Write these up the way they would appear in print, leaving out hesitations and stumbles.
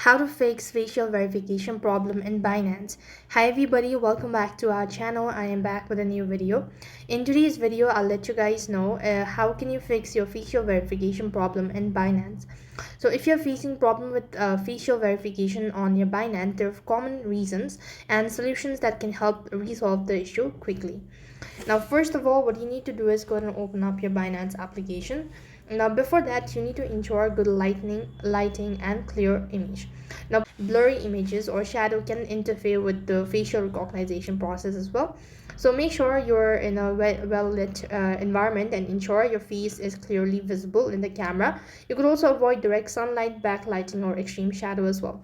How to fix facial verification problem in Binance. Hi everybody, welcome back to our channel. I am back with a new video. In today's video, I'll let you guys know how can you fix your facial verification problem in Binance. So if you're facing problem with facial verification on your Binance, there are common reasons and solutions that can help resolve the issue quickly. Now, first of all, what you need to do is go ahead and open up your Binance application. Now, before that, you need to ensure good lighting and clear image. Now, blurry images or shadow can interfere with the facial recognition process as well. So make sure you're in a well-lit environment and ensure your face is clearly visible in the camera. You could also avoid direct sunlight, backlighting, or extreme shadow as well.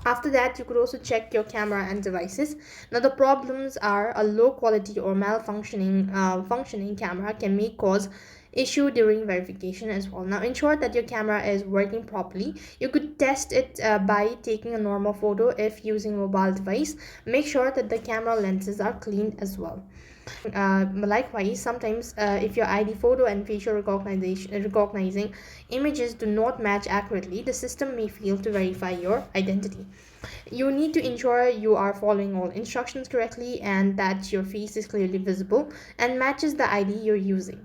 After that, you could also check your camera and devices. Now, the problems are a low quality or malfunctioning functioning camera can may cause issue during verification as well. Now, ensure that your camera is working properly. You could test it by taking a normal photo if using a mobile device. Make sure that the camera lenses are clean as well. Likewise, sometimes if your ID photo and facial recognizing images do not match accurately, the system may fail to verify your identity. You need to ensure you are following all instructions correctly and that your face is clearly visible and matches the ID you're using.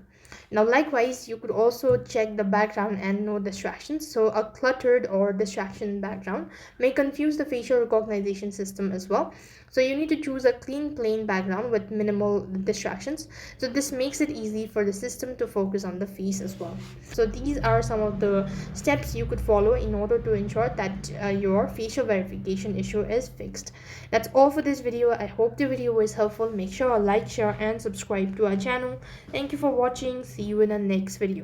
Now, likewise, you could also check the background and no distractions. So a cluttered or distraction background may confuse the facial recognition system as well. So you need to choose a clean, plain background with minimal distractions. So this makes it easy for the system to focus on the face as well. So these are some of the steps you could follow in order to ensure that your facial verification issue is fixed. That's all for this video. I hope the video was helpful. Make sure to like, share, and subscribe to our channel. Thank you for watching. See you in the next video.